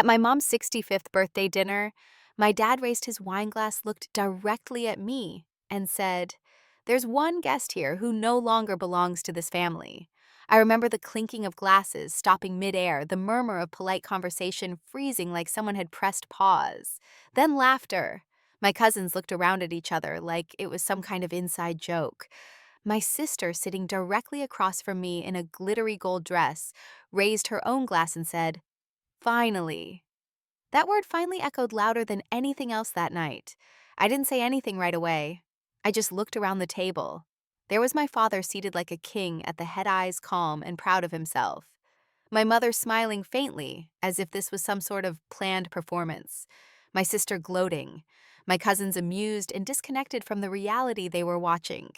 At my mom's 65th birthday dinner, my dad raised his wine glass, looked directly at me, and said, "There's one guest here who no longer belongs to this family." I remember the clinking of glasses stopping midair, the murmur of polite conversation freezing like someone had pressed pause. Then laughter. My cousins looked around at each other like it was some kind of inside joke. My sister, sitting directly across from me in a glittery gold dress, raised her own glass and said, "Finally." That word finally echoed louder than anything else that night. I didn't say anything right away. I just looked around the table. There was my father seated like a king at the head, eyes calm and proud of himself. My mother smiling faintly, as if this was some sort of planned performance. My sister gloating. My cousins amused and disconnected from the reality they were watching.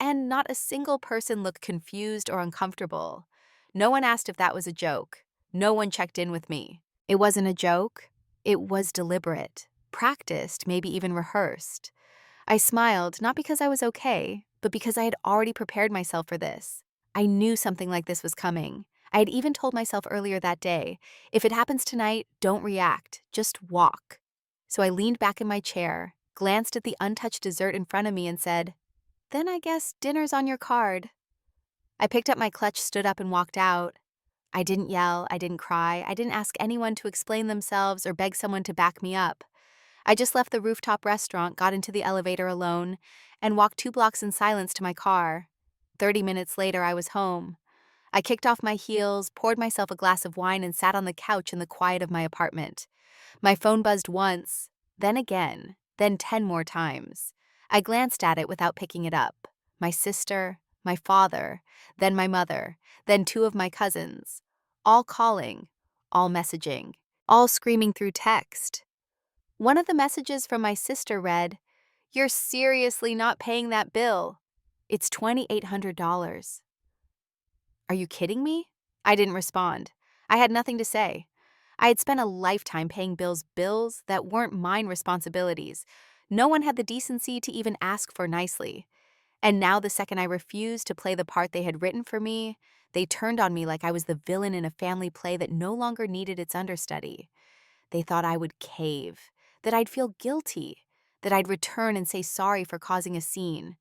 And not a single person looked confused or uncomfortable. No one asked if that was a joke. No one checked in with me. It wasn't a joke. It was deliberate, practiced, maybe even rehearsed. I smiled, not because I was okay, but because I had already prepared myself for this. I knew something like this was coming. I had even told myself earlier that day, if it happens tonight, don't react, just walk. So I leaned back in my chair, glanced at the untouched dessert in front of me, and said, "Then I guess dinner's on your card." I picked up my clutch, stood up, and walked out. I didn't yell, I didn't cry, I didn't ask anyone to explain themselves or beg someone to back me up. I just left the rooftop restaurant, got into the elevator alone, and walked 2 blocks in silence to my car. 30 minutes later, I was home. I kicked off my heels, poured myself a glass of wine, and sat on the couch in the quiet of my apartment. My phone buzzed once, then again, then 10 more times. I glanced at it without picking it up. My sister, my father, then my mother, then two of my cousins, all calling, all messaging, all screaming through text. One of the messages from my sister read, "You're seriously not paying that bill. It's $2,800. Are you kidding me?" I didn't respond. I had nothing to say. I had spent a lifetime paying bills that weren't mine responsibilities. No one had the decency to even ask for nicely. And now, the second I refused to play the part they had written for me, they turned on me like I was the villain in a family play that no longer needed its understudy. They thought I would cave, that I'd feel guilty, that I'd return and say sorry for causing a scene.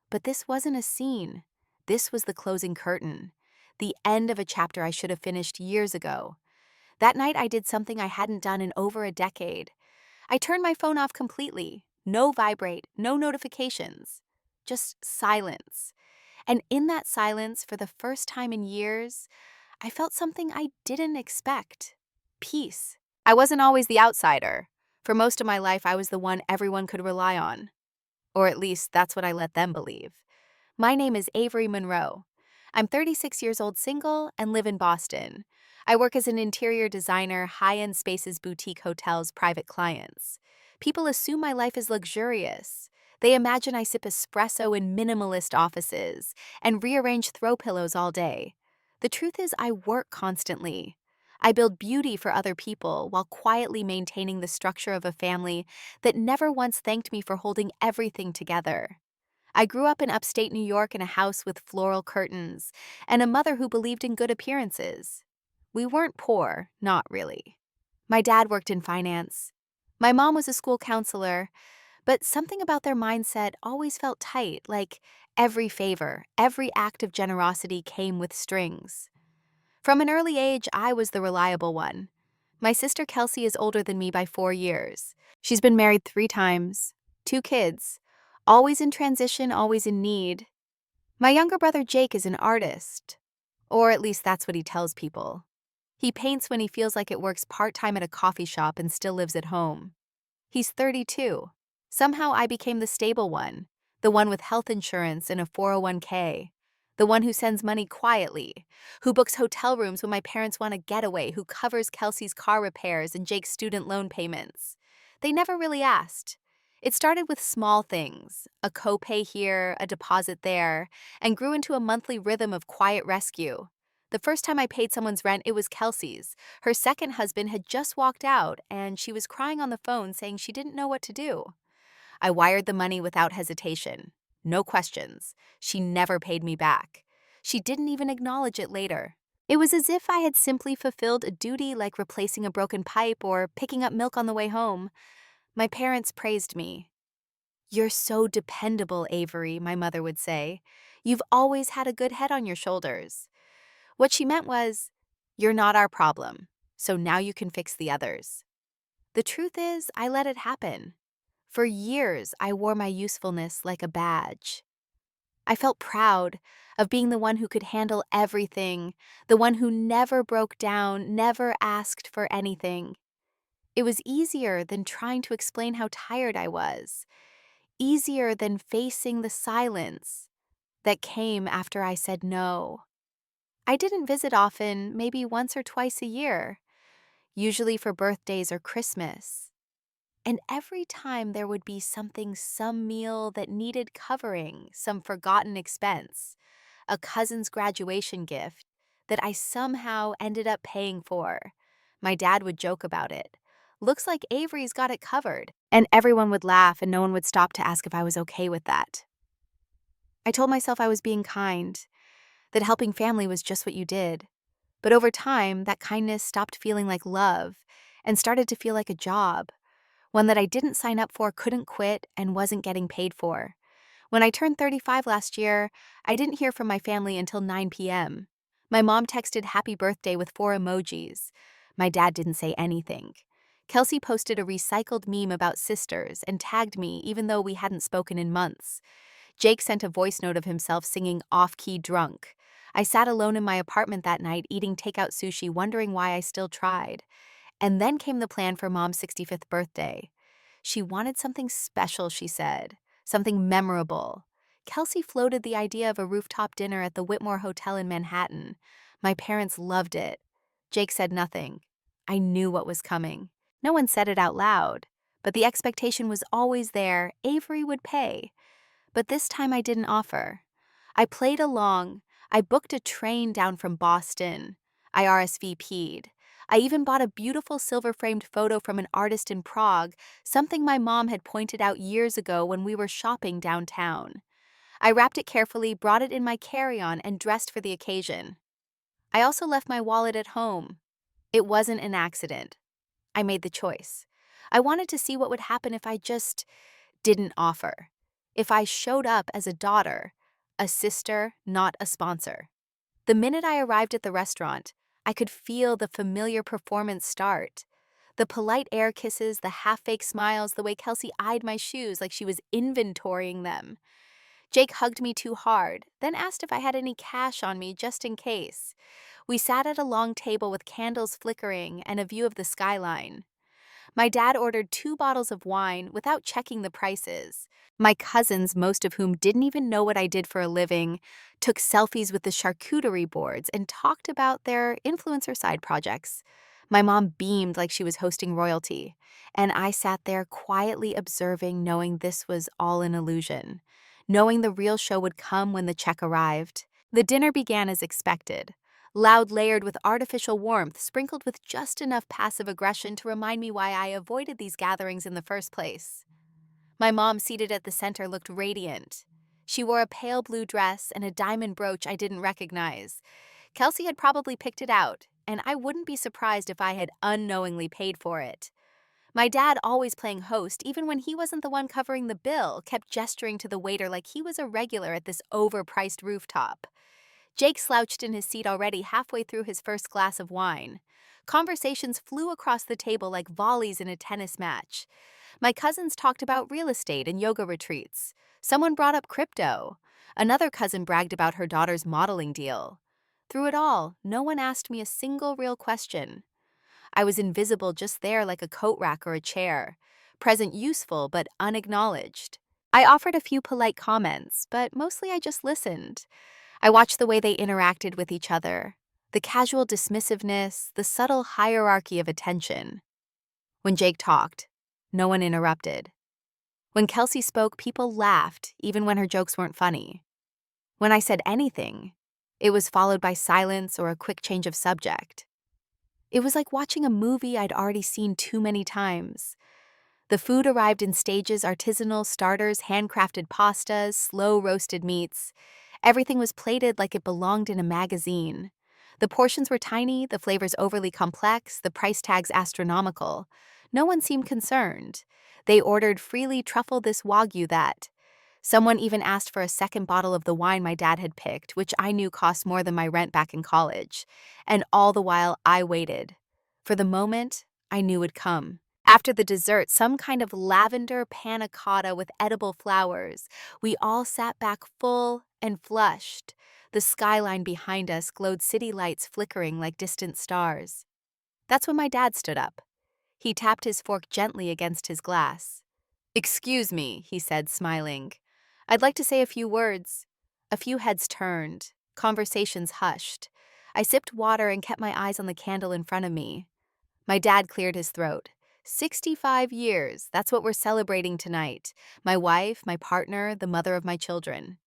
But this wasn't a scene. This was the closing curtain, the end of a chapter I should have finished years ago. That night, I did something I hadn't done in over a decade. I turned my phone off completely. No vibrate, no notifications. Just silence. And in that silence, for the first time in years, I felt something I didn't expect. Peace. I wasn't always the outsider. For most of my life, I was the one everyone could rely on. Or at least, that's what I let them believe. My name is Avery Monroe. I'm 36 years old, single, and live in Boston. I work as an interior designer, high-end spaces, boutique hotels, private clients. People assume my life is luxurious. They imagine I sip espresso in minimalist offices and rearrange throw pillows all day. The truth is, I work constantly. I build beauty for other people while quietly maintaining the structure of a family that never once thanked me for holding everything together. I grew up in upstate New York in a house with floral curtains and a mother who believed in good appearances. We weren't poor, not really. My dad worked in finance. My mom was a school counselor, but something about their mindset always felt tight, like every favor, every act of generosity came with strings. From an early age, I was the reliable one. My sister Kelsey is older than me by 4 years. She's been married 3 times, 2 kids, always in transition, always in need. My younger brother Jake is an artist, or at least that's what he tells people. He paints when he feels like it, works part-time at a coffee shop, and still lives at home. He's 32. Somehow I became the stable one, the one with health insurance and a 401k, the one who sends money quietly, who books hotel rooms when my parents want a getaway, who covers Kelsey's car repairs and Jake's student loan payments. They never really asked. It started with small things, a copay here, a deposit there, and grew into a monthly rhythm of quiet rescue. The first time I paid someone's rent, it was Kelsey's. Her second husband had just walked out, and she was crying on the phone saying she didn't know what to do. I wired the money without hesitation. No questions. She never paid me back. She didn't even acknowledge it later. It was as if I had simply fulfilled a duty like replacing a broken pipe or picking up milk on the way home. My parents praised me. "You're so dependable, Avery," my mother would say. "You've always had a good head on your shoulders." What she meant was, "You're not our problem, so now you can fix the others." The truth is, I let it happen. For years, I wore my usefulness like a badge. I felt proud of being the one who could handle everything, the one who never broke down, never asked for anything. It was easier than trying to explain how tired I was, easier than facing the silence that came after I said no. I didn't visit often, maybe once or twice a year, usually for birthdays or Christmas. And every time there would be some meal that needed covering, some forgotten expense, a cousin's graduation gift that I somehow ended up paying for. My dad would joke about it. "Looks like Avery's got it covered." And everyone would laugh and no one would stop to ask if I was okay with that. I told myself I was being kind, that helping family was just what you did. But over time, that kindness stopped feeling like love and started to feel like a job, one that I didn't sign up for, couldn't quit, and wasn't getting paid for. When I turned 35 last year, I didn't hear from my family until 9 p.m. My mom texted happy birthday with 4 emojis. My dad didn't say anything. Kelsey posted a recycled meme about sisters and tagged me even though we hadn't spoken in months. Jake sent a voice note of himself singing off-key drunk. I sat alone in my apartment that night eating takeout sushi, wondering why I still tried. And then came the plan for Mom's 65th birthday. She wanted something special, she said, something memorable. Kelsey floated the idea of a rooftop dinner at the Whitmore Hotel in Manhattan. My parents loved it. Jake said nothing. I knew what was coming. No one said it out loud, but the expectation was always there. Avery would pay. But this time I didn't offer. I played along. I booked a train down from Boston. I RSVP'd. I even bought a beautiful silver-framed photo from an artist in Prague, something my mom had pointed out years ago when we were shopping downtown. I wrapped it carefully, brought it in my carry-on, and dressed for the occasion. I also left my wallet at home. It wasn't an accident. I made the choice. I wanted to see what would happen if I just didn't offer. If I showed up as a daughter, a sister, not a sponsor. The minute I arrived at the restaurant, I could feel the familiar performance start. The polite air kisses, the half-fake smiles, the way Kelsey eyed my shoes like she was inventorying them. Jake hugged me too hard, then asked if I had any cash on me just in case. We sat at a long table with candles flickering and a view of the skyline. My dad ordered 2 bottles of wine without checking the prices. My cousins, most of whom didn't even know what I did for a living, took selfies with the charcuterie boards and talked about their influencer side projects. My mom beamed like she was hosting royalty, and I sat there quietly observing, knowing this was all an illusion, knowing the real show would come when the check arrived. The dinner began as expected. Loud, layered with artificial warmth, sprinkled with just enough passive aggression to remind me why I avoided these gatherings in the first place. My mom, seated at the center, looked radiant. She wore a pale blue dress and a diamond brooch I didn't recognize. Kelsey had probably picked it out, and I wouldn't be surprised if I had unknowingly paid for it. My dad, always playing host, even when he wasn't the one covering the bill, kept gesturing to the waiter like he was a regular at this overpriced rooftop. Jake slouched in his seat already, halfway through his first glass of wine. Conversations flew across the table like volleys in a tennis match. My cousins talked about real estate and yoga retreats. Someone brought up crypto. Another cousin bragged about her daughter's modeling deal. Through it all, no one asked me a single real question. I was invisible, just there like a coat rack or a chair, present, useful, but unacknowledged. I offered a few polite comments, but mostly I just listened. I watched the way they interacted with each other, the casual dismissiveness, the subtle hierarchy of attention. When Jake talked, no one interrupted. When Kelsey spoke, people laughed, even when her jokes weren't funny. When I said anything, it was followed by silence or a quick change of subject. It was like watching a movie I'd already seen too many times. The food arrived in stages: artisanal starters, handcrafted pastas, slow roasted meats. Everything was plated like it belonged in a magazine. The portions were tiny, the flavors overly complex, the price tags astronomical. No one seemed concerned. They ordered freely truffle this wagyu that. Someone even asked for a second bottle of the wine my dad had picked, which I knew cost more than my rent back in college. And all the while, I waited. For the moment I knew would come. After the dessert, some kind of lavender panna cotta with edible flowers, we all sat back full and flushed. The skyline behind us glowed city lights flickering like distant stars. That's when my dad stood up. He tapped his fork gently against his glass. "Excuse me," he said, smiling. "I'd like to say a few words." A few heads turned. Conversations hushed. I sipped water and kept my eyes on the candle in front of me. My dad cleared his throat. 65 years, that's what we're celebrating tonight. My wife, my partner, the mother of my children.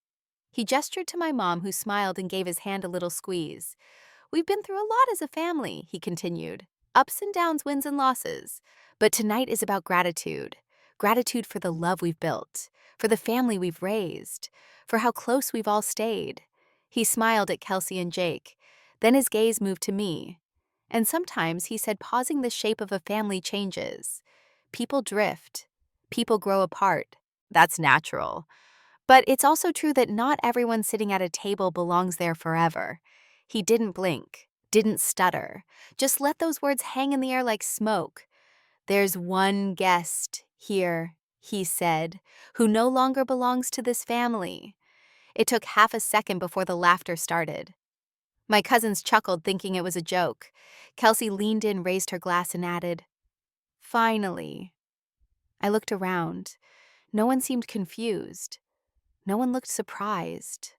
He gestured to my mom, who smiled and gave his hand a little squeeze. "We've been through a lot as a family," he continued. "Ups and downs, wins and losses. But tonight is about gratitude. Gratitude for the love we've built, for the family we've raised, for how close we've all stayed." He smiled at Kelsey and Jake. Then his gaze moved to me. "And sometimes," he said, "pausing the shape of a family changes. People drift. People grow apart. That's natural. But it's also true that not everyone sitting at a table belongs there forever." He didn't blink, didn't stutter, just let those words hang in the air like smoke. "There's one guest here," he said, "who no longer belongs to this family." It took half a second before the laughter started. My cousins chuckled, thinking it was a joke. Kelsey leaned in, raised her glass, and added, "Finally." I looked around. No one seemed confused. No one looked surprised.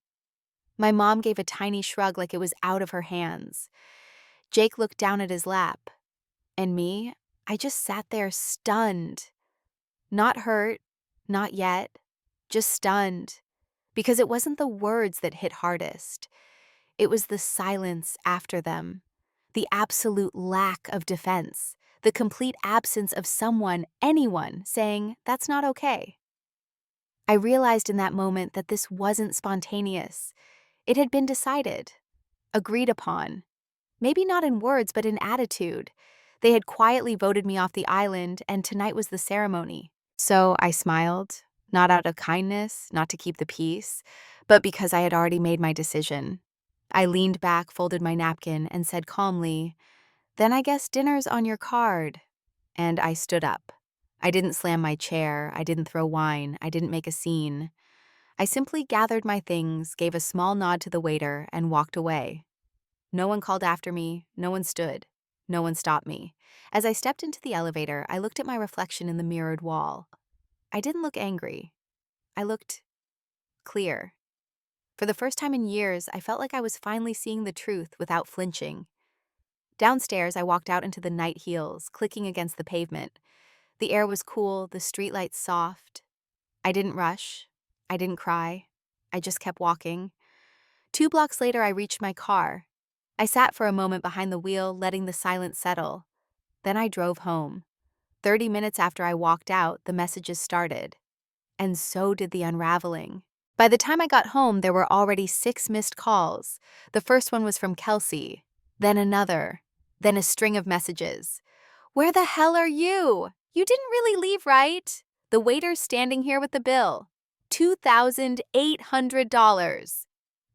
My mom gave a tiny shrug like it was out of her hands. Jake looked down at his lap. And me, I just sat there stunned. Not hurt, not yet, just stunned. Because it wasn't the words that hit hardest. It was the silence after them. The absolute lack of defense. The complete absence of someone, anyone, saying, "That's not okay." I realized in that moment that this wasn't spontaneous. It had been decided, agreed upon. Maybe not in words, but in attitude. They had quietly voted me off the island, and tonight was the ceremony. So I smiled, not out of kindness, not to keep the peace, but because I had already made my decision. I leaned back, folded my napkin, and said calmly, "Then I guess dinner's on your card." And I stood up. I didn't slam my chair, I didn't throw wine, I didn't make a scene. I simply gathered my things, gave a small nod to the waiter, and walked away. No one called after me, no one stood, no one stopped me. As I stepped into the elevator, I looked at my reflection in the mirrored wall. I didn't look angry. I looked clear. For the first time in years, I felt like I was finally seeing the truth without flinching. Downstairs, I walked out into the night heels, clicking against the pavement. The air was cool, the streetlights soft. I didn't rush. I didn't cry. I just kept walking. 2 blocks later, I reached my car. I sat for a moment behind the wheel, letting the silence settle. Then I drove home. 30 minutes after I walked out, the messages started. And so did the unraveling. By the time I got home, there were already 6 missed calls. The first one was from Kelsey, then another, then a string of messages. "Where the hell are you? You didn't really leave, right? The waiter's standing here with the bill. $2,800.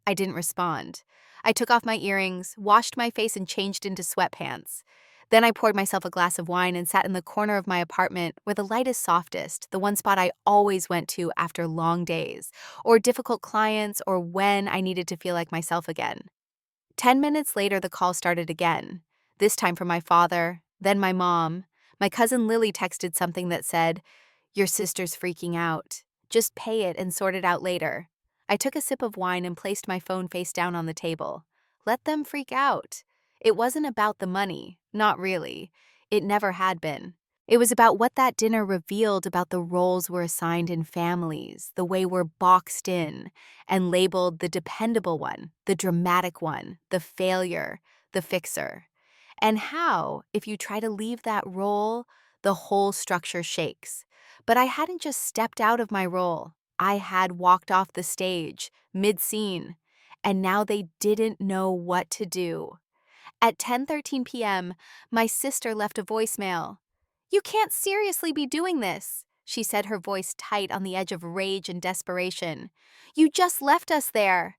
I didn't respond. I took off my earrings, washed my face, and changed into sweatpants. Then I poured myself a glass of wine and sat in the corner of my apartment where the light is softest, the one spot I always went to after long days, or difficult clients, or when I needed to feel like myself again. 10 minutes later, the call started again, this time from my father, then my mom. My cousin Lily texted something that said, "Your sister's freaking out. Just pay it and sort it out later." I took a sip of wine and placed my phone face down on the table. Let them freak out. It wasn't about the money, not really. It never had been. It was about what that dinner revealed about the roles we're assigned in families, the way we're boxed in and labeled the dependable one, the dramatic one, the failure, the fixer. And how, if you try to leave that role, the whole structure shakes. But I hadn't just stepped out of my role. I had walked off the stage, mid-scene, and now they didn't know what to do. At 10:13 p.m., my sister left a voicemail. "You can't seriously be doing this," she said, her voice tight on the edge of rage and desperation. "You just left us there."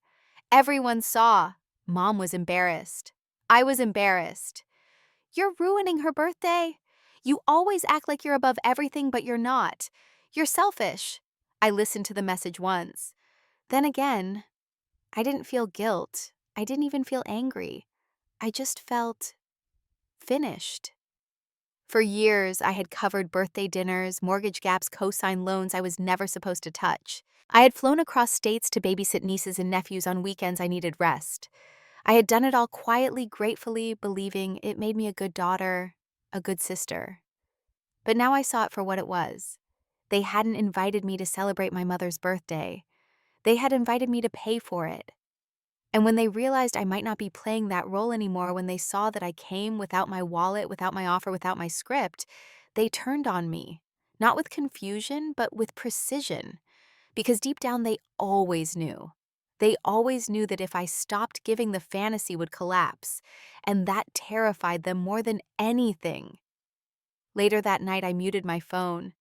Everyone saw. Mom was embarrassed. I was embarrassed. "You're ruining her birthday. You always act like you're above everything, but you're not. You're selfish." I listened to the message once. Then again, I didn't feel guilt. I didn't even feel angry. I just felt finished. For years, I had covered birthday dinners, mortgage gaps, cosign loans I was never supposed to touch. I had flown across states to babysit nieces and nephews on weekends I needed rest. I had done it all quietly, gratefully, believing it made me a good daughter, a good sister. But now I saw it for what it was. They hadn't invited me to celebrate my mother's birthday. They had invited me to pay for it. And when they realized I might not be playing that role anymore, when they saw that I came without my wallet, without my offer, without my script, they turned on me. Not with confusion, but with precision. Because deep down, they always knew. They always knew that if I stopped giving, the fantasy would collapse. And that terrified them more than anything. Later that night, I muted my phone.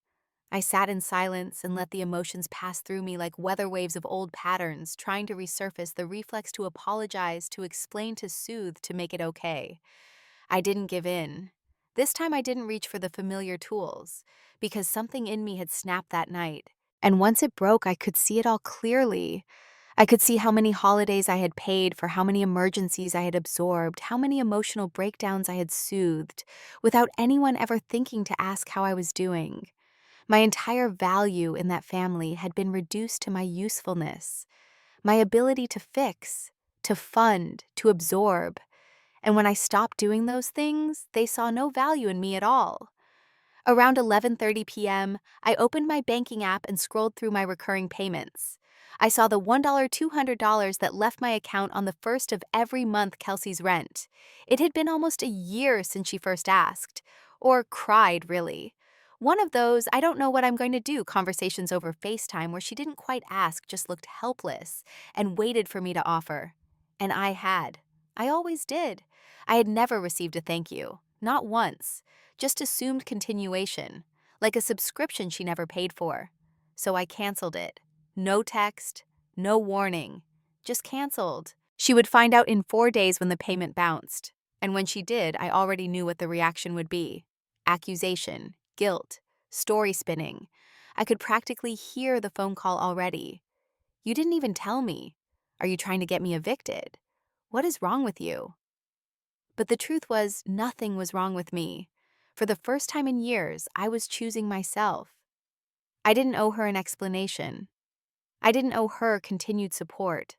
I sat in silence and let the emotions pass through me like weather waves of old patterns, trying to resurface, the reflex to apologize, to explain, to soothe, to make it okay. I didn't give in. This time I didn't reach for the familiar tools, because something in me had snapped that night. And once it broke, I could see it all clearly. I could see how many holidays I had paid for, how many emergencies I had absorbed, how many emotional breakdowns I had soothed, without anyone ever thinking to ask how I was doing. My entire value in that family had been reduced to my usefulness, my ability to fix, to fund, to absorb. And when I stopped doing those things, they saw no value in me at all. Around 11:30 p.m., I opened my banking app and scrolled through my recurring payments. I saw the $200 that left my account on the first of every month, Kelsey's rent. It had been almost a year since she first asked, or cried, really. One of those "I don't know what I'm going to do" conversations over FaceTime where she didn't quite ask, just looked helpless, and waited for me to offer. And I had. I always did. I had never received a thank you. Not once. Just assumed continuation, like a subscription she never paid for. So I canceled it. No text, no warning, just canceled. She would find out in 4 days when the payment bounced. And when she did, I already knew what the reaction would be. Accusation, guilt, story spinning. I could practically hear the phone call already. "You didn't even tell me. Are you trying to get me evicted? What is wrong with you?" But the truth was, nothing was wrong with me. For the first time in years, I was choosing myself. I didn't owe her an explanation. I didn't owe her continued support.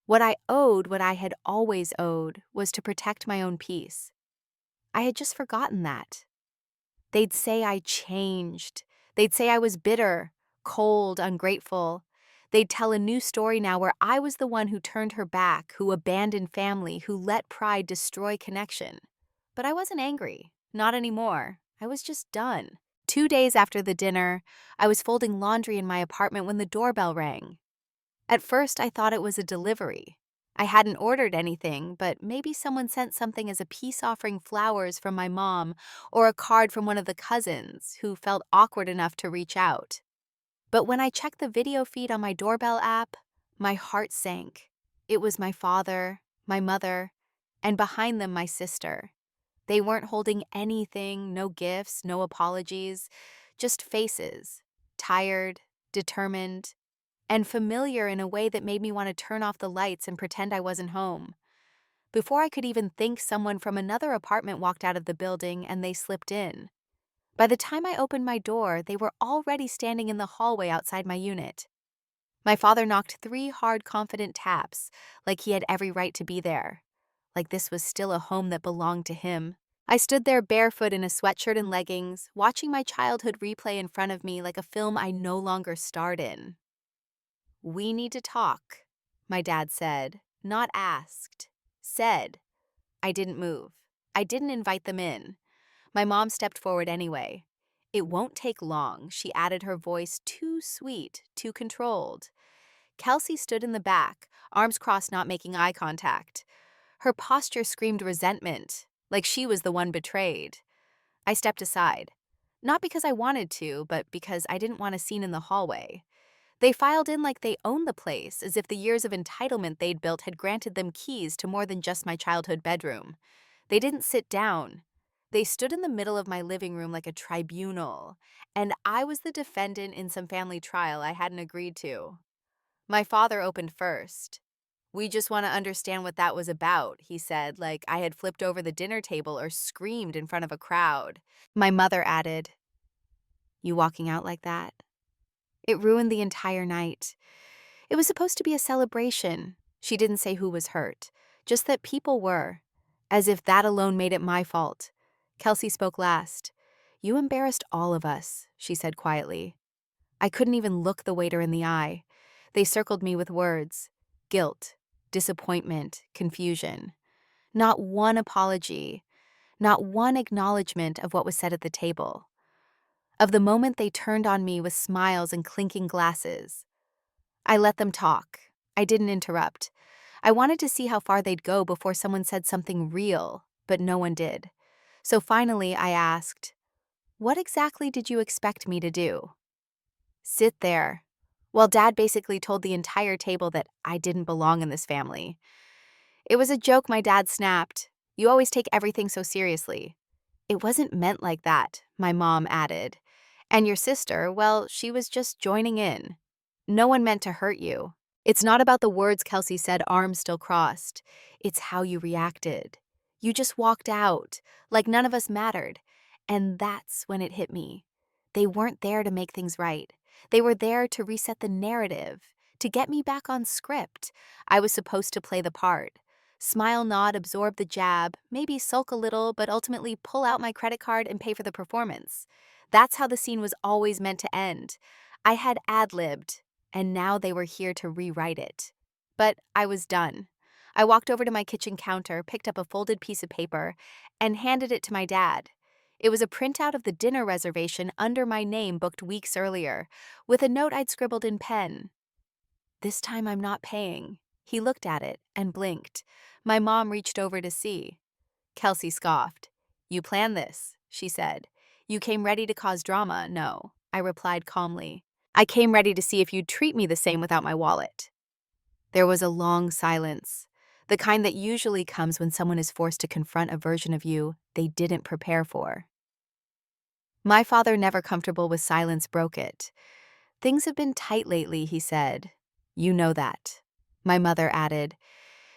What I owed, what I had always owed, was to protect my own peace. I had just forgotten that. They'd say I changed. They'd say I was bitter, cold, ungrateful. They'd tell a new story now where I was the one who turned her back, who abandoned family, who let pride destroy connection. But I wasn't angry. Not anymore. I was just done. 2 days after the dinner, I was folding laundry in my apartment when the doorbell rang. At first, I thought it was a delivery. I hadn't ordered anything, but maybe someone sent something as a peace offering, flowers from my mom, or a card from one of the cousins who felt awkward enough to reach out. But when I checked the video feed on my doorbell app, my heart sank. It was my father, my mother, and behind them, my sister. They weren't holding anything, no gifts, no apologies, just faces, tired, determined, and familiar in a way that made me want to turn off the lights and pretend I wasn't home. Before I could even think, someone from another apartment walked out of the building and they slipped in. By the time I opened my door, they were already standing in the hallway outside my unit. My father knocked 3 hard, confident taps, like he had every right to be there, like this was still a home that belonged to him. I stood there barefoot in a sweatshirt and leggings, watching my childhood replay in front of me like a film I no longer starred in. "We need to talk," my dad said, not asked. Said. I didn't move. I didn't invite them in. My mom stepped forward anyway. "It won't take long," she added, her voice too sweet, too controlled. Kelsey stood in the back, arms crossed, not making eye contact. Her posture screamed resentment, like she was the one betrayed. I stepped aside. Not because I wanted to, but because I didn't want a scene in the hallway. They filed in like they owned the place, as if the years of entitlement they'd built had granted them keys to more than just my childhood bedroom. They didn't sit down. They stood in the middle of my living room like a tribunal, and I was the defendant in some family trial I hadn't agreed to. My father opened first. "We just want to understand what that was about," he said, like I had flipped over the dinner table or screamed in front of a crowd. My mother added, "You walking out like that?" It ruined the entire night. It was supposed to be a celebration. She didn't say who was hurt, just that people were, as if that alone made it my fault. Kelsey spoke last. "You embarrassed all of us," she said quietly. I couldn't even look the waiter in the eye. They circled me with words: guilt, disappointment, confusion. Not one apology, not one acknowledgement of what was said at the table. Of the moment they turned on me with smiles and clinking glasses. I let them talk. I didn't interrupt. I wanted to see how far they'd go before someone said something real, but no one did. So finally I asked, "What exactly did you expect me to do?" "Sit there." Well, Dad basically told the entire table that I didn't belong in this family. It was a joke my dad snapped. "You always take everything so seriously." "It wasn't meant like that," my mom added. "And your sister, well, she was just joining in. No one meant to hurt you." It's not about the words Kelsey said, arms still crossed. It's how you reacted. You just walked out, like none of us mattered. And that's when it hit me. They weren't there to make things right. They were there to reset the narrative, to get me back on script. I was supposed to play the part. Smile, nod, absorb the jab, maybe sulk a little, but ultimately pull out my credit card and pay for the performance. That's how the scene was always meant to end. I had ad-libbed, and now they were here to rewrite it. But I was done. I walked over to my kitchen counter, picked up a folded piece of paper, and handed it to my dad. It was a printout of the dinner reservation under my name booked weeks earlier, with a note I'd scribbled in pen. "This time I'm not paying." He looked at it and blinked. My mom reached over to see. Kelsey scoffed. "You planned this," she said. "You came ready to cause drama, no," I replied calmly. "I came ready to see if you'd treat me the same without my wallet." There was a long silence, the kind that usually comes when someone is forced to confront a version of you they didn't prepare for. My father, never comfortable with silence, broke it. "Things have been tight lately," he said. "You know that." My mother added,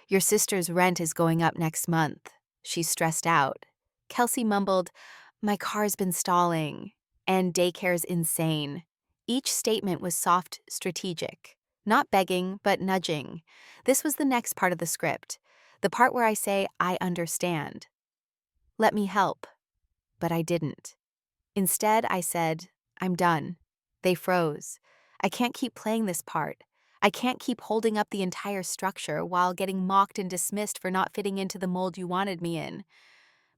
"Your sister's rent is going up next month. She's stressed out." Kelsey mumbled, "My car's been stalling." And daycare's insane. Each statement was soft, strategic. Not begging, but nudging. This was the next part of the script. The part where I say, "I understand." "Let me help." But I didn't. Instead, I said, "I'm done." They froze. I can't keep playing this part. I can't keep holding up the entire structure while getting mocked and dismissed for not fitting into the mold you wanted me in.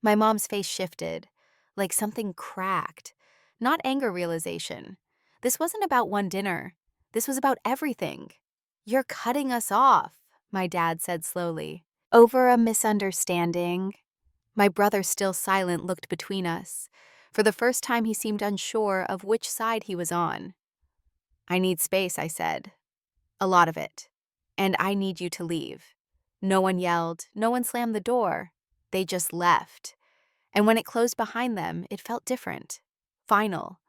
My mom's face shifted, like something cracked. Not anger, realization. This wasn't about one dinner. This was about everything. "You're cutting us off," my dad said slowly. "Over a misunderstanding." My brother, still silent, looked between us. For the first time, he seemed unsure of which side he was on. "I need space," I said. "A lot of it. And I need you to leave." No one yelled. No one slammed the door. They just left. And when it closed behind them, it felt different. Final.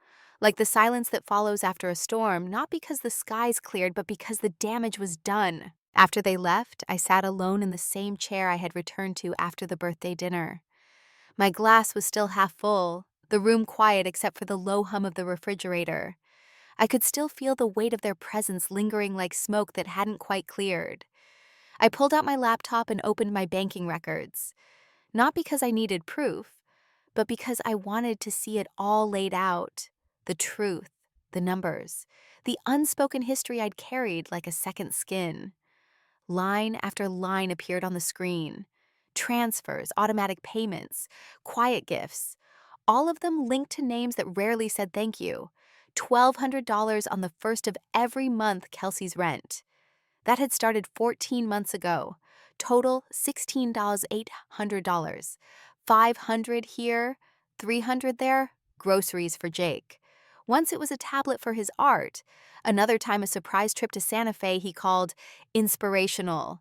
Like the silence that follows after a storm, not because the skies cleared, but because the damage was done. After they left, I sat alone in the same chair I had returned to after the birthday dinner. My glass was still half full, the room quiet except for the low hum of the refrigerator. I could still feel the weight of their presence lingering like smoke that hadn't quite cleared. I pulled out my laptop and opened my banking records. Not because I needed proof, but because I wanted to see it all laid out. The truth, the numbers, the unspoken history I'd carried like a second skin. Line after line appeared on the screen. Transfers, automatic payments, quiet gifts, all of them linked to names that rarely said thank you. $1,200 on the first of every month Kelsey's rent. That had started 14 months ago. Total $16,800. 500 here, 300 there, groceries for Jake. Once it was a tablet for his art. Another time a surprise trip to Santa Fe he called inspirational.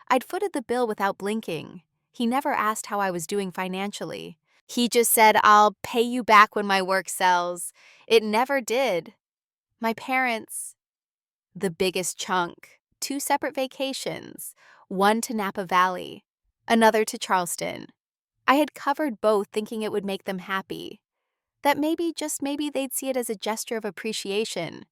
I'd footed the bill without blinking. He never asked how I was doing financially. He just said, "I'll pay you back when my work sells." It never did. My parents, the biggest chunk, 2 separate vacations, one to Napa Valley, another to Charleston. I had covered both thinking it would make them happy, that maybe, just maybe, they'd see it as a gesture of appreciation.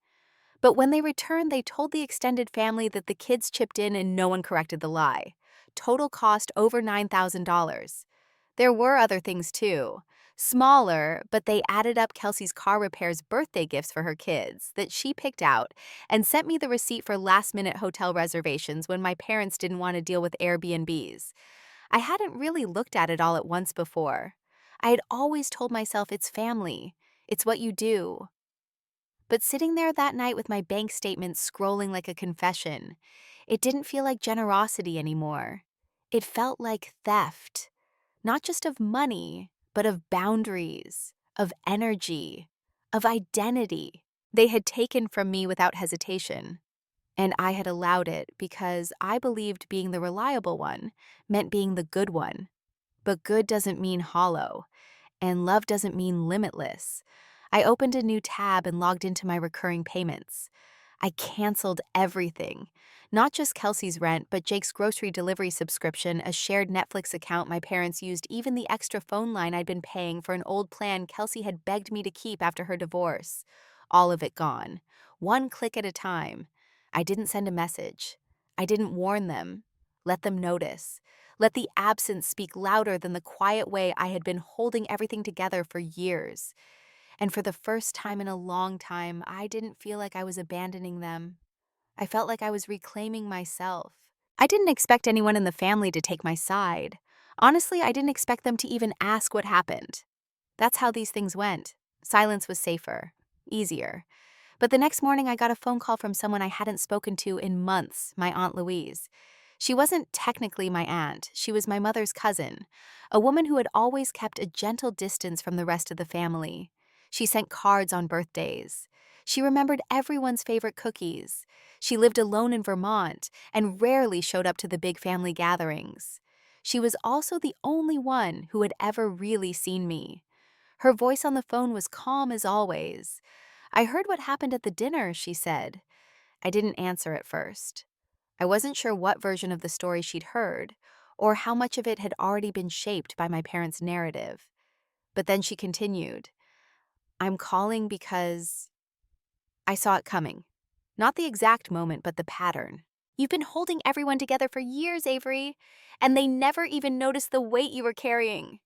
But when they returned, they told the extended family that the kids chipped in and no one corrected the lie. Total cost over $9,000. There were other things too. Smaller, but they added up Kelsey's car repairs birthday gifts for her kids that she picked out and sent me the receipt for last-minute hotel reservations when my parents didn't want to deal with Airbnbs. I hadn't really looked at it all at once before. I had always told myself it's family. It's what you do. But sitting there that night with my bank statement scrolling like a confession, it didn't feel like generosity anymore. It felt like theft, not just of money, but of boundaries, of energy, of identity. They had taken from me without hesitation, and I had allowed it because I believed being the reliable one meant being the good one. But good doesn't mean hollow, and love doesn't mean limitless. I opened a new tab and logged into my recurring payments. I canceled everything. Not just Kelsey's rent, but Jake's grocery delivery subscription, a shared Netflix account my parents used, even the extra phone line I'd been paying for an old plan Kelsey had begged me to keep after her divorce. All of it gone. One click at a time. I didn't send a message. I didn't warn them. Let them notice. Let the absence speak louder than the quiet way I had been holding everything together for years. And for the first time in a long time, I didn't feel like I was abandoning them. I felt like I was reclaiming myself. I didn't expect anyone in the family to take my side. Honestly, I didn't expect them to even ask what happened. That's how these things went. Silence was safer, easier. But the next morning, I got a phone call from someone I hadn't spoken to in months, my Aunt Louise. She wasn't technically my aunt, she was my mother's cousin, a woman who had always kept a gentle distance from the rest of the family. She sent cards on birthdays. She remembered everyone's favorite cookies. She lived alone in Vermont and rarely showed up to the big family gatherings. She was also the only one who had ever really seen me. Her voice on the phone was calm as always. "I heard what happened at the dinner," she said. I didn't answer at first. I wasn't sure what version of the story she'd heard, or how much of it had already been shaped by my parents' narrative. But then she continued, "I'm calling because I saw it coming. Not the exact moment, but the pattern. You've been holding everyone together for years, Avery, and they never even noticed the weight you were carrying."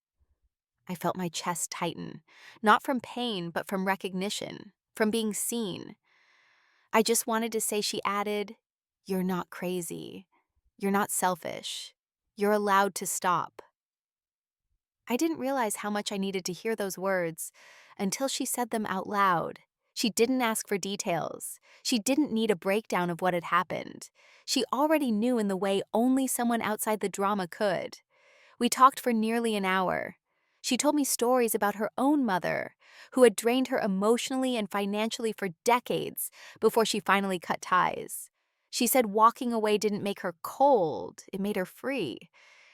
I felt my chest tighten, not from pain, but from recognition, from being seen. I just wanted to say, she added, "You're not crazy. You're not selfish. You're allowed to stop." I didn't realize how much I needed to hear those words until she said them out loud. She didn't ask for details. She didn't need a breakdown of what had happened. She already knew in the way only someone outside the drama could. We talked for nearly an hour. She told me stories about her own mother, who had drained her emotionally and financially for decades before she finally cut ties. She said walking away didn't make her cold, it made her free.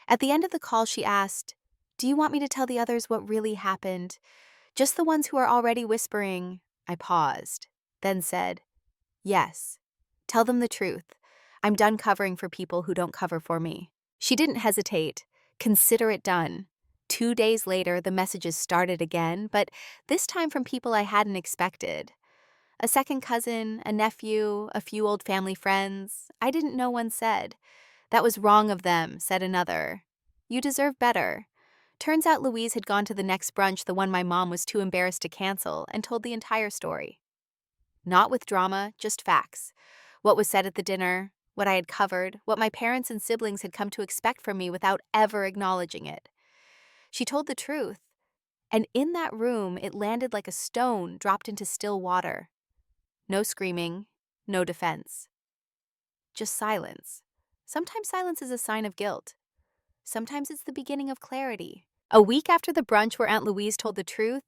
At the end of the call, she asked, "Do you want me to tell the others what really happened? Just the ones who are already whispering?" I paused, then said, "Yes. Tell them the truth. I'm done covering for people who don't cover for me." She didn't hesitate. "Consider it done." 2 days later, the messages started again, but this time from people I hadn't expected. A second cousin, a nephew, a few old family friends. I didn't know, one said. "That was wrong of them," said another. "You deserve better." Turns out Louise had gone to the next brunch, the one my mom was too embarrassed to cancel, and told the entire story. Not with drama, just facts. What was said at the dinner, what I had covered, what my parents and siblings had come to expect from me without ever acknowledging it. She told the truth, and in that room it landed like a stone dropped into still water. No screaming, no defense. Just silence. Sometimes silence is a sign of guilt. Sometimes it's the beginning of clarity. A week after the brunch where Aunt Louise told the truth,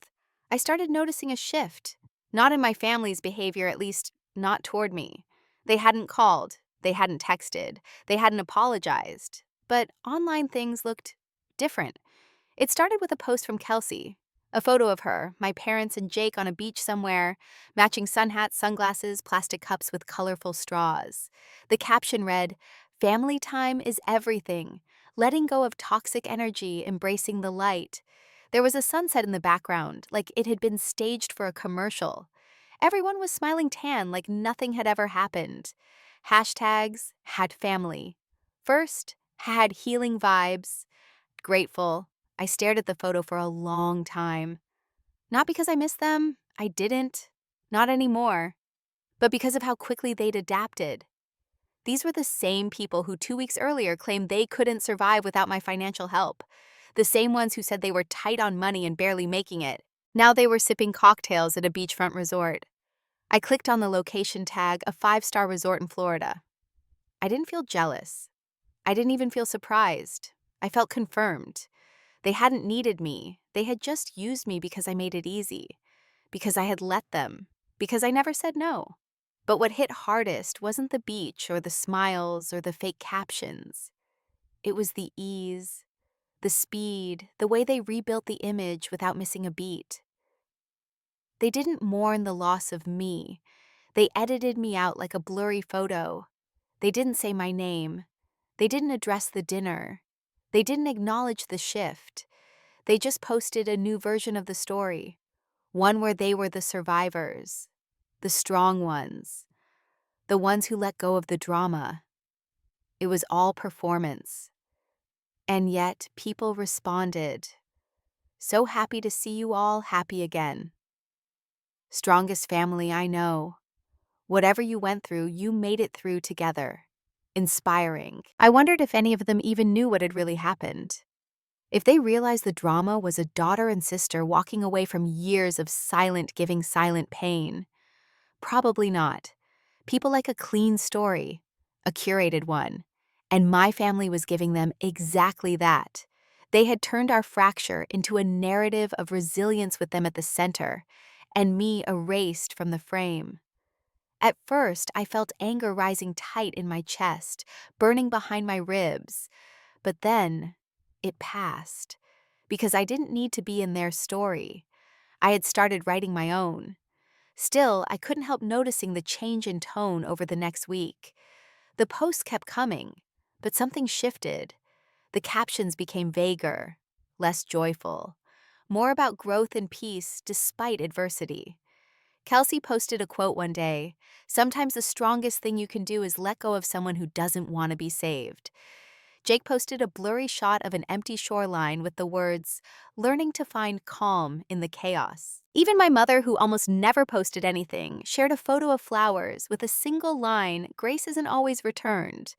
I started noticing a shift. Not in my family's behavior, at least not toward me. They hadn't called, they hadn't texted, they hadn't apologized. But online things looked different. It started with a post from Kelsey. A photo of her, my parents, and Jake on a beach somewhere, matching sun hats, sunglasses, plastic cups with colorful straws. The caption read, "Family time is everything. Letting go of toxic energy, embracing the light." There was a sunset in the background, like it had been staged for a commercial. Everyone was smiling tan like nothing had ever happened. Hashtags had family. First, had healing vibes. Grateful. I stared at the photo for a long time. Not because I missed them, I didn't. Not anymore. But because of how quickly they'd adapted. These were the same people who 2 weeks earlier claimed they couldn't survive without my financial help. The same ones who said they were tight on money and barely making it. Now they were sipping cocktails at a beachfront resort. I clicked on the location tag, a 5-star resort in Florida. I didn't feel jealous. I didn't even feel surprised. I felt confirmed. They hadn't needed me. They had just used me because I made it easy. Because I had let them. Because I never said no. But what hit hardest wasn't the beach or the smiles or the fake captions. It was the ease, the speed, the way they rebuilt the image without missing a beat. They didn't mourn the loss of me. They edited me out like a blurry photo. They didn't say my name. They didn't address the dinner. They didn't acknowledge the shift. They just posted a new version of the story, one where they were the survivors, the strong ones, the ones who let go of the drama. It was all performance. And yet, people responded. So happy to see you all happy again. Strongest family I know. Whatever you went through, you made it through together. Inspiring. I wondered if any of them even knew what had really happened. If they realized the drama was a daughter and sister walking away from years of silent giving silent pain. Probably not. People like a clean story, a curated one. And my family was giving them exactly that. They had turned our fracture into a narrative of resilience with them at the center, and me erased from the frame. At first, I felt anger rising tight in my chest, burning behind my ribs. But then, it passed. Because I didn't need to be in their story. I had started writing my own. Still, I couldn't help noticing the change in tone over the next week. The posts kept coming, but something shifted. The captions became vaguer, less joyful, more about growth and peace despite adversity. Kelsey posted a quote one day, "Sometimes the strongest thing you can do is let go of someone who doesn't want to be saved." Jake posted a blurry shot of an empty shoreline with the words, "Learning to find calm in the chaos." Even my mother, who almost never posted anything, shared a photo of flowers with a single line, "Grace isn't always returned."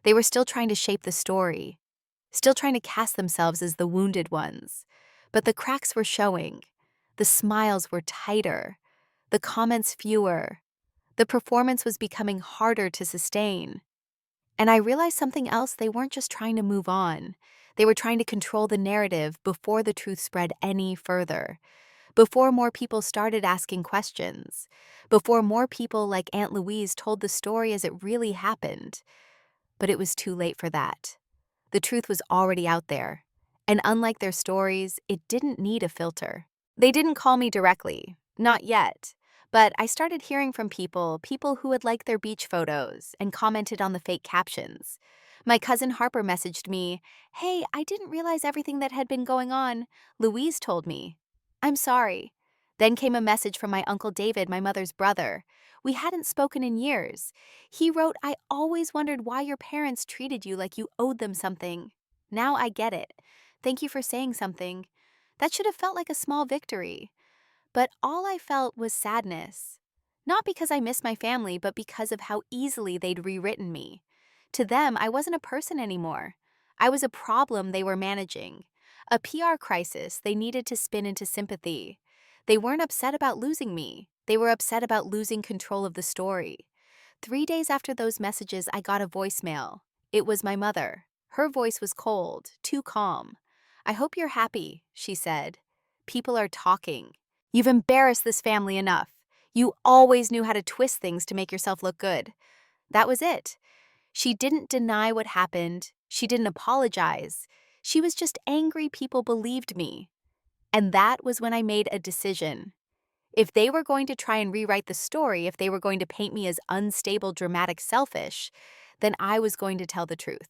They were still trying to shape the story, still trying to cast themselves as the wounded ones. But the cracks were showing. The smiles were tighter. The comments fewer. The performance was becoming harder to sustain. And I realized something else: they weren't just trying to move on. They were trying to control the narrative before the truth spread any further. Before more people started asking questions. Before more people like Aunt Louise told the story as it really happened. But it was too late for that. The truth was already out there. And unlike their stories, it didn't need a filter. They didn't call me directly. Not yet. But I started hearing from people who had liked their beach photos and commented on the fake captions. My cousin Harper messaged me, "Hey, I didn't realize everything that had been going on. Louise told me. I'm sorry." Then came a message from my Uncle David, my mother's brother. We hadn't spoken in years. He wrote, "I always wondered why your parents treated you like you owed them something. Now I get it. Thank you for saying something." That should have felt like a small victory. But all I felt was sadness. Not because I missed my family, but because of how easily they'd rewritten me. To them, I wasn't a person anymore. I was a problem they were managing. A PR crisis they needed to spin into sympathy. They weren't upset about losing me. They were upset about losing control of the story. 3 days after those messages, I got a voicemail. It was my mother. Her voice was cold, too calm. "I hope you're happy," she said. "People are talking. You've embarrassed this family enough. You always knew how to twist things to make yourself look good." That was it. She didn't deny what happened. She didn't apologize. She was just angry people believed me. And that was when I made a decision. If they were going to try and rewrite the story, if they were going to paint me as unstable, dramatic, selfish, then I was going to tell the truth.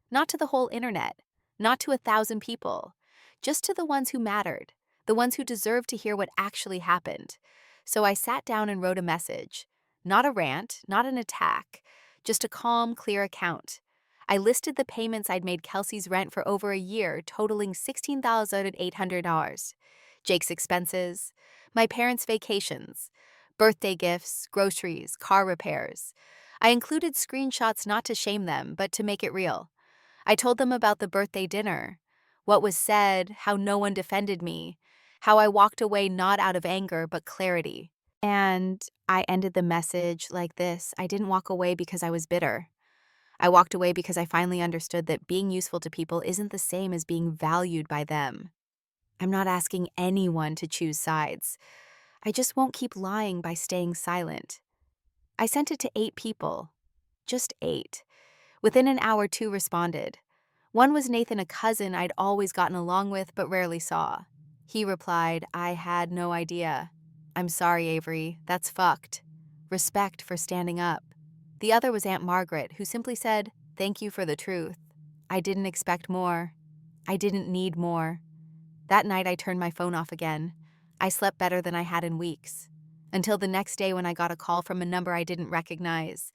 Not to the whole internet, not to 1,000 people, just to the ones who mattered, the ones who deserved to hear what actually happened. So I sat down and wrote a message. Not a rant, not an attack, just a calm, clear account. I listed the payments I'd made Kelsey's rent for over a year, totaling $16,800. Jake's expenses, my parents' vacations, birthday gifts, groceries, car repairs. I included screenshots not to shame them, but to make it real. I told them about the birthday dinner, what was said, how no one defended me, how I walked away not out of anger, but clarity. And I ended the message like this: I didn't walk away because I was bitter. I walked away because I finally understood that being useful to people isn't the same as being valued by them. I'm not asking anyone to choose sides. I just won't keep lying by staying silent. I sent it to 8 people. Just 8. Within an hour, 2 responded. One was Nathan, a cousin I'd always gotten along with but rarely saw. He replied, "I had no idea. I'm sorry, Avery. That's fucked. Respect for standing up." The other was Aunt Margaret, who simply said, "Thank you for the truth. I didn't expect more. I didn't need more." That night, I turned my phone off again. I slept better than I had in weeks. Until the next day when I got a call from a number I didn't recognize.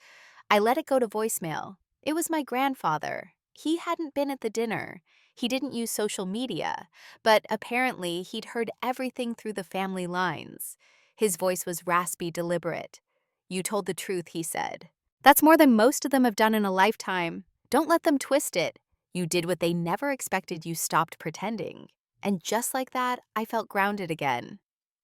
I let it go to voicemail. It was my grandfather. He hadn't been at the dinner. He didn't use social media, but apparently he'd heard everything through the family lines. His voice was raspy, deliberate. "You told the truth," he said. "That's more than most of them have done in a lifetime. Don't let them twist it. You did what they never expected. You stopped pretending." And just like that, I felt grounded again.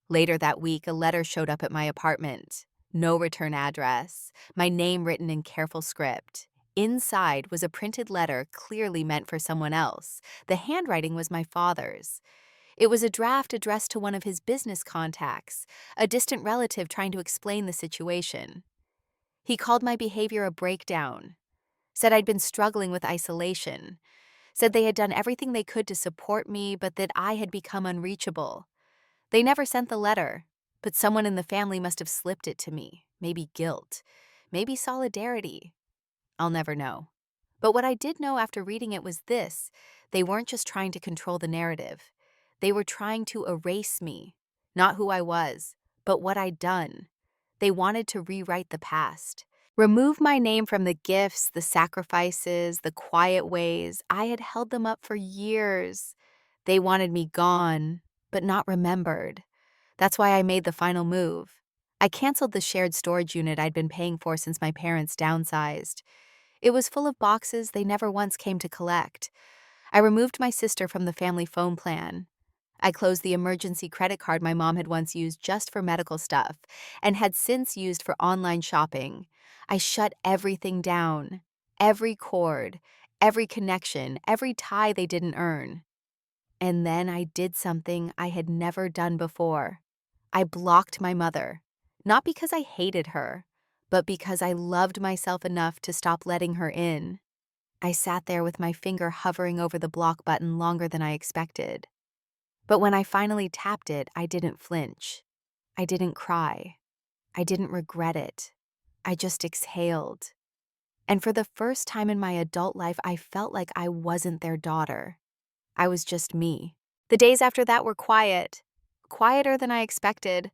Later that week, a letter showed up at my apartment. No return address, my name written in careful script. Inside was a printed letter clearly meant for someone else. The handwriting was my father's. It was a draft addressed to one of his business contacts, a distant relative trying to explain the situation. He called my behavior a breakdown, said I'd been struggling with isolation, said they had done everything they could to support me, but that I had become unreachable. They never sent the letter, but someone in the family must have slipped it to me. Maybe guilt, maybe solidarity. I'll never know. But what I did know after reading it was this: they weren't just trying to control the narrative. They were trying to erase me, not who I was, but what I'd done. They wanted to rewrite the past. Remove my name from the gifts, the sacrifices, the quiet ways. I had held them up for years. They wanted me gone, but not remembered. That's why I made the final move. I canceled the shared storage unit I'd been paying for since my parents downsized. It was full of boxes they never once came to collect. I removed my sister from the family phone plan. I closed the emergency credit card my mom had once used just for medical stuff and had since used for online shopping. I shut everything down, every cord, every connection, every tie they didn't earn. And then I did something I had never done before. I blocked my mother, not because I hated her, but because I loved myself enough to stop letting her in. I sat there with my finger hovering over the block button longer than I expected. But when I finally tapped it, I didn't flinch. I didn't cry. I didn't regret it. I just exhaled. And for the first time in my adult life, I felt like I wasn't their daughter. I was just me. The days after that were quiet, quieter than I expected.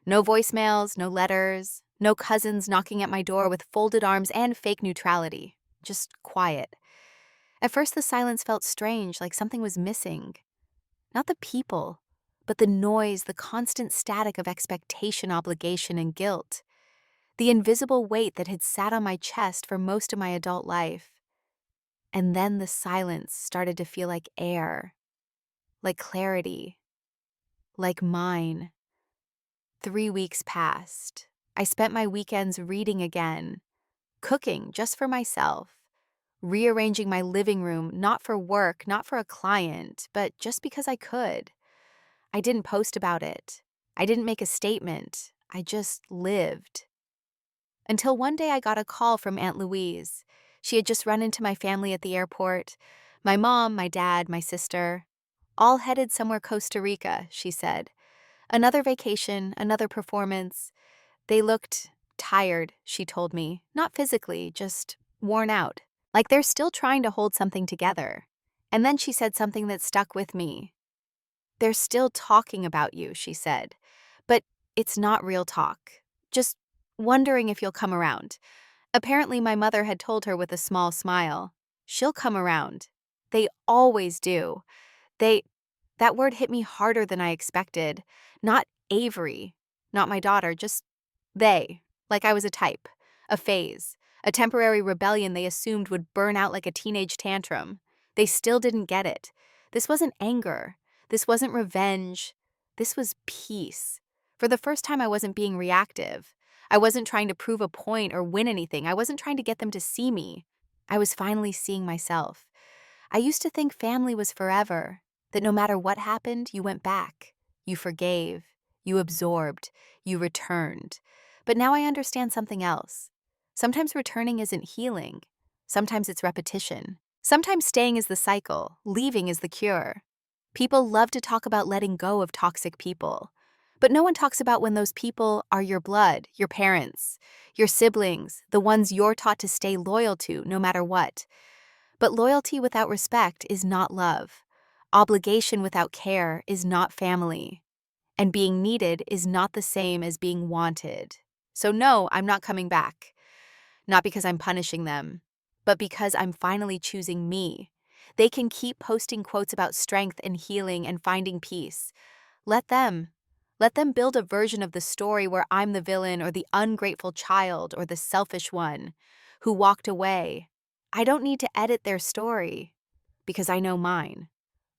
No voicemails, no letters, no cousins knocking at my door with folded arms and fake neutrality. Just quiet. At first, the silence felt strange, like something was missing. Not the people, but the noise, the constant static of expectation, obligation, and guilt. The invisible weight that had sat on my chest for most of my adult life. And then the silence started to feel like air, like clarity, like mine. 3 weeks passed. I spent my weekends reading again, cooking just for myself, rearranging my living room, not for work, not for a client, but just because I could. I didn't post about it. I didn't make a statement. I just lived. Until one day I got a call from Aunt Louise. She had just run into my family at the airport. My mom, my dad, my sister, all headed somewhere Costa Rica, she said. Another vacation, another performance. They looked tired, she told me. Not physically, just worn out. Like they're still trying to hold something together. And then she said something that stuck with me. They're still talking about you, she said. But it's not real talk. Just wondering if you'll come around. Apparently, my mother had told her with a small smile, she'll come around. They always do. They, that word hit me harder than I expected. Not Avery, not my daughter, just they, like I was a type, a phase, a temporary rebellion they assumed would burn out like a teenage tantrum. They still didn't get it. This wasn't anger. This wasn't revenge. This was peace. For the first time, I wasn't being reactive. I wasn't trying to prove a point or win anything. I wasn't trying to get them to see me. I was finally seeing myself. I used to think family was forever, that no matter what happened, you went back. You forgave. You absorbed. You returned. But now I understand something else. Sometimes returning isn't healing. Sometimes it's repetition. Sometimes staying is the cycle, leaving is the cure. People love to talk about letting go of toxic people. But no one talks about when those people are your blood, your parents, your siblings, the ones you're taught to stay loyal to no matter what. But loyalty without respect is not love. Obligation without care is not family. And being needed is not the same as being wanted. So no, I'm not coming back. Not because I'm punishing them, but because I'm finally choosing me. They can keep posting quotes about strength and healing and finding peace. Let them. Let them build a version of the story where I'm the villain or the ungrateful child or the selfish one who walked away. I don't need to edit their story because I know mine.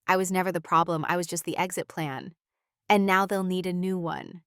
I was never the problem, I was just the exit plan. And now they'll need a new one.